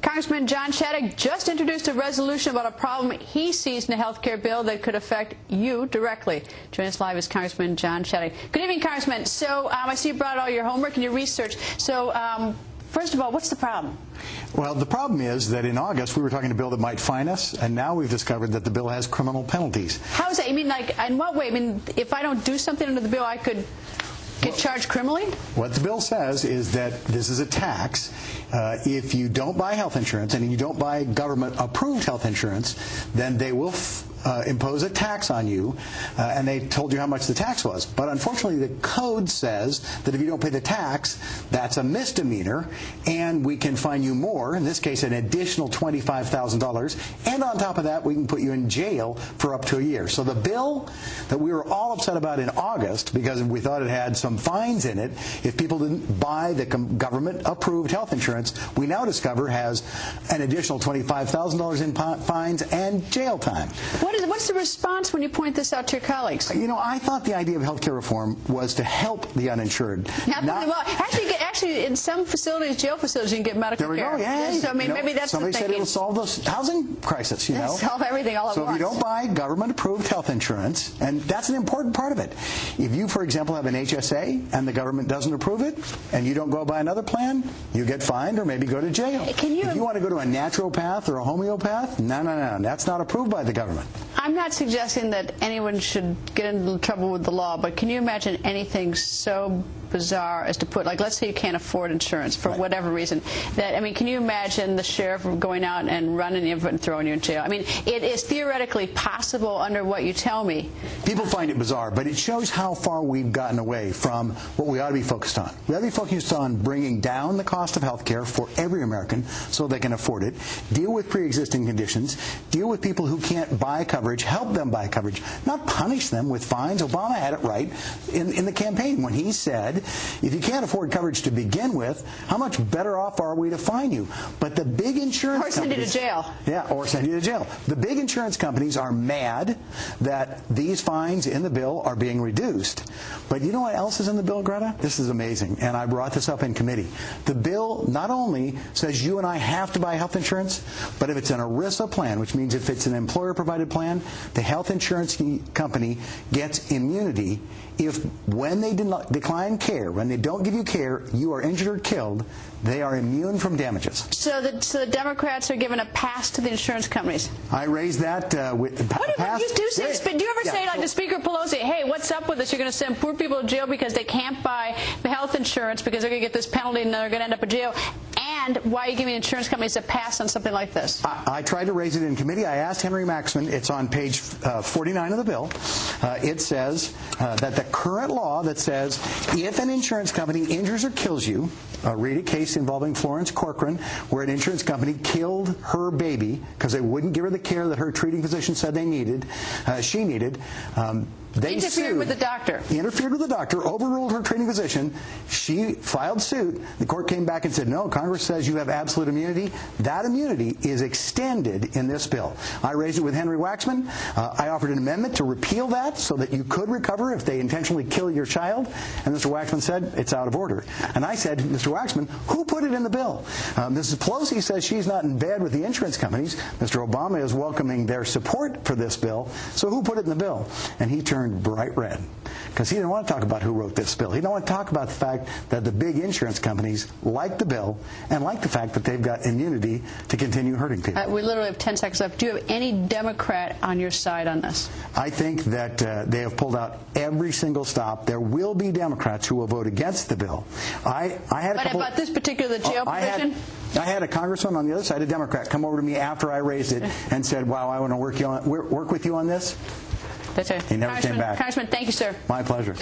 Congressman John Shadegg just introduced a resolution about a problem he sees in the health care bill that could affect you directly. Joining us live is Congressman John Shadegg. Good evening, Congressman. So I see you brought all your homework and your research. So first of all, what's the problem? Well, the problem is that in August we were talking a bill that might fine us, and now we've discovered that the bill has criminal penalties. How is that? You mean, like, in what way? I mean, if I don't do something under the bill, I could get charged criminally? What the bill says is that this is a tax. If you don't buy health insurance and you don't buy government-approved health insurance, then they will impose a tax on you, and they told you how much the tax was. But unfortunately, the code says that if you don't pay the tax, that's a misdemeanor, and we can fine you more, in this case an additional $25,000, and on top of that, we can put you in jail for up to a year. So the bill that we were all upset about in August, because we thought it had some fines in it, if people didn't buy the government-approved health insurance, we now discover has an additional $25,000 in fines and jail time. What's the response when you point this out to your colleagues? You know, I thought the idea of health care reform was to help the uninsured. Well, actually, in some facilities, jail facilities, you can get medical care. There we go. Yeah. So, I mean, maybe that's somebody said it will solve the housing crisis. You know, solve everything all at once. So if you don't buy government-approved health insurance, and that's an important part of it. If you, for example, have an HSA and the government doesn't approve it, and you don't go buy another plan, you get fined or maybe go to jail. If you want to go to a naturopath or a homeopath, no, that's not approved by the government. I'm not suggesting that anyone should get into trouble with the law, but can you imagine anything so bizarre as to put, like, let's say you can't afford insurance for whatever reason, that, I mean, can you imagine the sheriff going out and running you and throwing you in jail? I mean, it is theoretically possible under what you tell me. People find it bizarre, but it shows how far we've gotten away from what we ought to be focused on. We ought to be focused on bringing down the cost of health care for every American so they can afford it, deal with pre-existing conditions, deal with people who can't buy coverage, help them buy coverage, not punish them with fines. Obama had it right in the campaign when he said, if you can't afford coverage to begin with, how much better off are we to fine you? But the big insurance companies... Or send you to jail. Yeah, or send you to jail. The big insurance companies are mad that these fines in the bill are being reduced. But you know what else is in the bill, Greta? This is amazing, and I brought this up in committee. The bill not only says you and I have to buy health insurance, but if it's an ERISA plan, which means if it's an employer-provided plan, the health insurance company gets immunity if, when they decline care, when they don't give you care, you are injured or killed, they are immune from damages. So the Democrats are giving a pass to the insurance companies. I raised that with pass. Do you ever say, like, to Speaker Pelosi, hey, what's up with this? You're going to send poor people to jail because they can't buy the health insurance because they're going to get this penalty and then they're going to end up in jail? And why are you giving insurance companies a pass on something like this? I tried to raise it in committee. I asked Henry Maxman. It's on page 49 of the bill. It says that the current law that says if an insurance company injures or kills you, read a case involving Florence Corcoran where an insurance company killed her baby because they wouldn't give her the care that her treating physician said she needed. They interfered with the doctor. Interfered with the doctor, overruled her treating physician. She filed suit. The court came back and said, no, Congress says you have absolute immunity. That immunity is extended in this bill. I raised it with Henry Waxman. I offered an amendment to repeal that so that you could recover if they intentionally kill your child. And Mr. Waxman said, it's out of order. And I said, Mr. Waxman, who put it in the bill? Mrs. Pelosi says she's not in bed with the insurance companies. Mr. Obama is welcoming their support for this bill. So who put it in the bill? And he turned bright red because he didn't want to talk about who wrote this bill. He didn't want to talk about the fact that the big insurance companies like the bill and like the fact that they've got immunity to continue hurting people. We literally have 10 seconds left. Do you have any Democrat on your side on this? I think that they have pulled out every single stop. There will be Democrats who will vote against the bill. I had a couple, about this particular jail provision? I had a congressman on the other side, a Democrat, come over to me after I raised it and said, wow, I want to work with you on this. That's it. He never came back. Congressman, thank you, sir. My pleasure.